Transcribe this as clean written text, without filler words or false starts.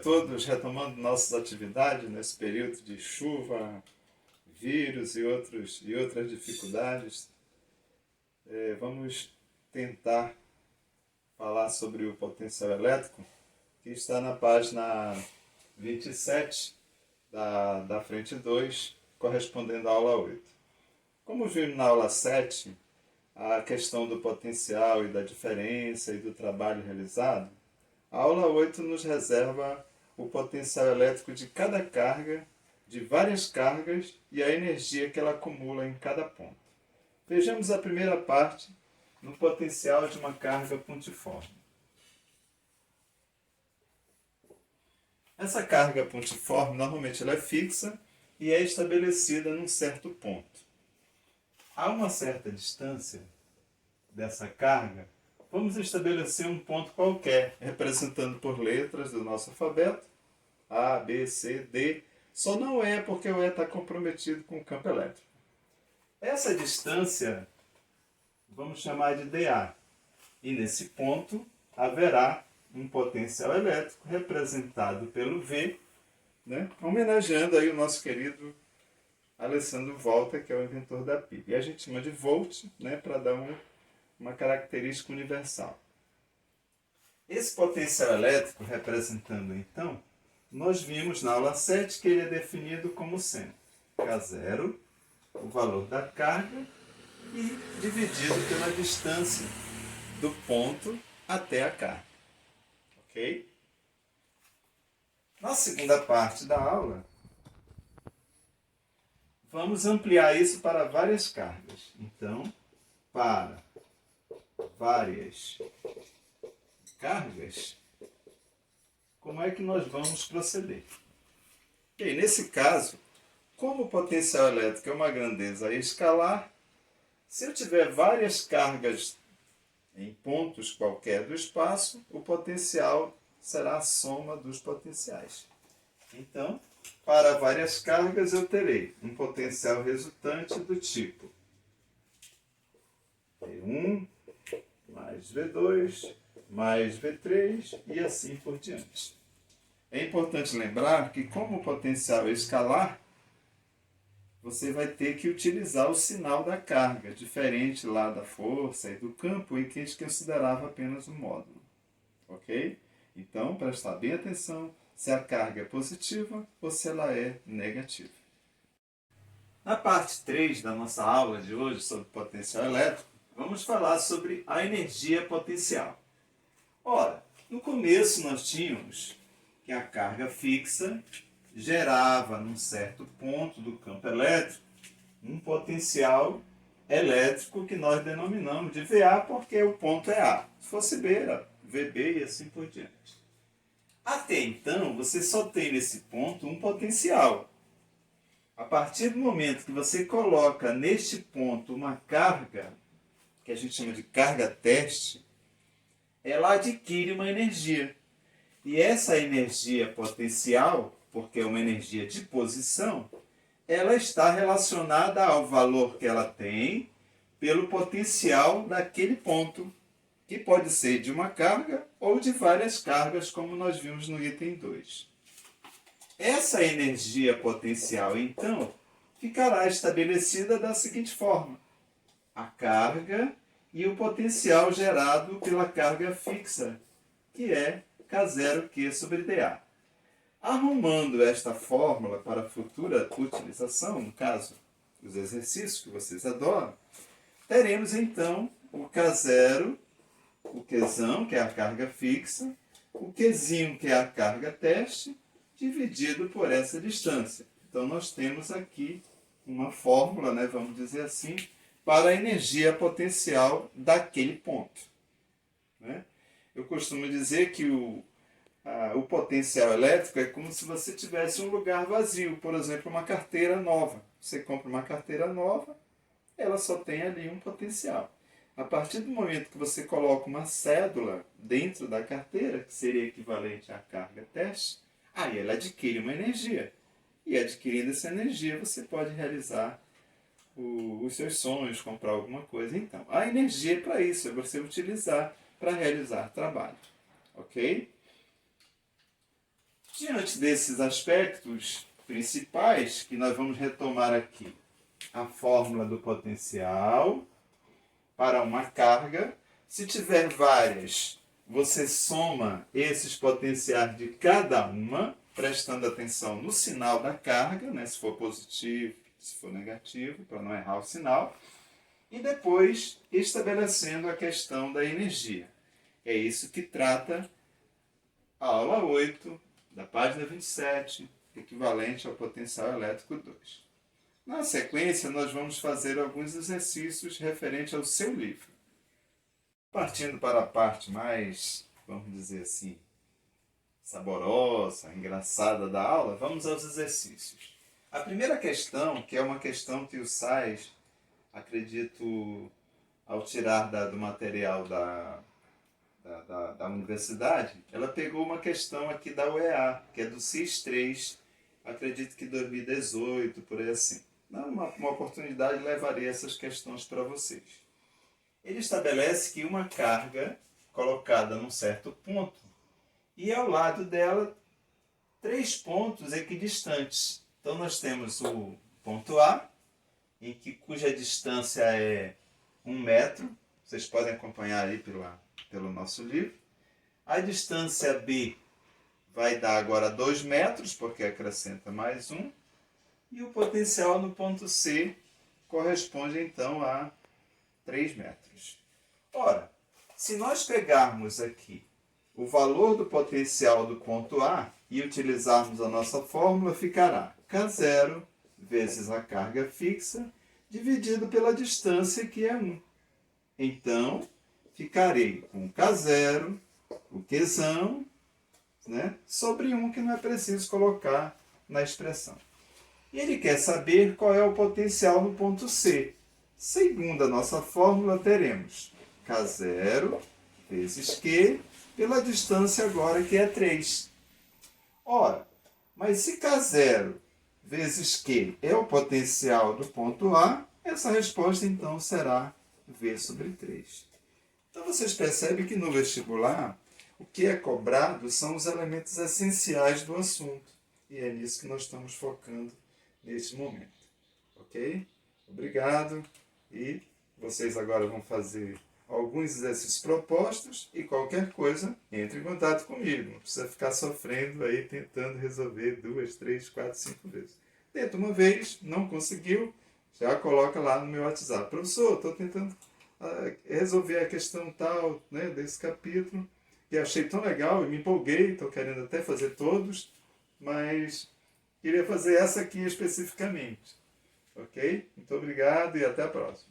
Todos retomando nossas atividades nesse período de chuva, vírus e outras dificuldades. Vamos tentar falar sobre o potencial elétrico, que está na página 27 da frente 2, correspondendo à aula 8. Como vimos na aula 7, a questão do potencial e da diferença e do trabalho realizado, a aula 8 nos reserva o potencial elétrico de cada carga, de várias cargas e a energia que ela acumula em cada ponto. Vejamos a primeira parte no potencial de uma carga pontiforme. Essa carga pontiforme normalmente ela é fixa e é estabelecida num certo ponto. A uma certa distância dessa carga, vamos estabelecer um ponto qualquer, representando por letras do nosso alfabeto, A, B, C, D, só não E porque o E está comprometido com o campo elétrico. Essa distância vamos chamar de dA, e nesse ponto haverá um potencial elétrico representado pelo V, homenageando aí o nosso querido Alessandro Volta, que é o inventor da pia. E a gente chama de volt, para dar uma característica universal. Esse potencial elétrico representando, então, nós vimos na aula 7 que ele é definido como sendo K0, o valor da carga, e dividido pela distância do ponto até a carga. Ok? Na segunda parte da aula, vamos ampliar isso para várias cargas. Então, para várias cargas, como é que nós vamos proceder? Bem, nesse caso, como o potencial elétrico é uma grandeza escalar, se eu tiver várias cargas em pontos qualquer do espaço, o potencial será a soma dos potenciais. Então, para várias cargas eu terei um potencial resultante do tipo V1 mais V2 mais V3 e assim por diante. É importante lembrar que, como o potencial é escalar, você vai ter que utilizar o sinal da carga, diferente lá da força e do campo, em que a gente considerava apenas um módulo. Ok? Então, prestar bem atenção se a carga é positiva ou se ela é negativa. Na parte 3 da nossa aula de hoje sobre potencial elétrico, vamos falar sobre a energia potencial. Ora, no começo nós tínhamos que a carga fixa gerava num certo ponto do campo elétrico um potencial elétrico que nós denominamos de VA porque o ponto é A. Se fosse B, era VB e assim por diante. Até então, você só tem nesse ponto um potencial. A partir do momento que você coloca neste ponto uma carga, que a gente chama de carga teste, ela adquire uma energia. E essa energia potencial, porque é uma energia de posição, ela está relacionada ao valor que ela tem pelo potencial daquele ponto, que pode ser de uma carga ou de várias cargas, como nós vimos no item 2. Essa energia potencial, então, ficará estabelecida da seguinte forma: a carga e o potencial gerado pela carga fixa, que é K0Q sobre dA. Arrumando esta fórmula para futura utilização, no caso, os exercícios que vocês adoram, teremos então o K0, o Qzão, que é a carga fixa, o Qzinho, que é a carga teste, dividido por essa distância. Então, nós temos aqui uma fórmula, vamos dizer assim, para a energia potencial daquele ponto. Eu costumo dizer que o potencial elétrico é como se você tivesse um lugar vazio, por exemplo, uma carteira nova. Você compra uma carteira nova, ela só tem ali um potencial. A partir do momento que você coloca uma cédula dentro da carteira, que seria equivalente à carga teste, aí ela adquire uma energia. E adquirindo essa energia, você pode realizar os seus sonhos, comprar alguma coisa. Então, a energia é para isso, é você utilizar para realizar trabalho. Ok? Diante desses aspectos principais que nós vamos retomar aqui, a fórmula do potencial para uma carga. Se tiver várias, você soma esses potenciais de cada uma, prestando atenção no sinal da carga, né? Se for positivo, se for negativo, para não errar o sinal. E depois estabelecendo a questão da energia. É isso que trata a aula 8, da página 27, equivalente ao potencial elétrico 2. Na sequência, nós vamos fazer alguns exercícios referentes ao seu livro. Partindo para a parte mais, vamos dizer assim, saborosa, engraçada da aula, vamos aos exercícios. A primeira questão, que é uma questão que o Sais, acredito, ao tirar do material da universidade, ela pegou uma questão aqui da UEA, que é do CIS 3, acredito que 2018, por aí assim. Uma oportunidade, levarei essas questões para vocês. Ele estabelece que uma carga colocada num certo ponto e ao lado dela 3 pontos equidistantes. Então nós temos o ponto A, cuja distância é 1 metro, vocês podem acompanhar aí pelo nosso livro. A distância B vai dar agora 2 metros, porque acrescenta mais 1. E o potencial no ponto C corresponde então a 3 metros. Ora, se nós pegarmos aqui o valor do potencial do ponto A e utilizarmos a nossa fórmula, ficará K0 vezes a carga fixa dividido pela distância, que é 1. Então, ficarei com K0, o Qzão, né, sobre 1, que não é preciso colocar na expressão. E ele quer saber qual é o potencial no ponto C. Segundo a nossa fórmula, teremos K0 vezes Q pela distância agora, que é 3. Ora, mas se K0 vezes Q é o potencial do ponto A, essa resposta então será V sobre 3. Então vocês percebem que no vestibular o que é cobrado são os elementos essenciais do assunto. E é nisso que nós estamos focando neste momento. Ok? Obrigado. E vocês agora vão fazer alguns exercícios propostos e qualquer coisa, entre em contato comigo. Não precisa ficar sofrendo aí tentando resolver 2, 3, 4, 5 vezes. Tenta uma vez, não conseguiu, já coloca lá no meu WhatsApp. Professor, estou tentando resolver a questão tal, né, desse capítulo e achei tão legal e me empolguei, estou querendo até fazer todos, mas queria fazer essa aqui especificamente. Ok? Muito obrigado e até a próxima.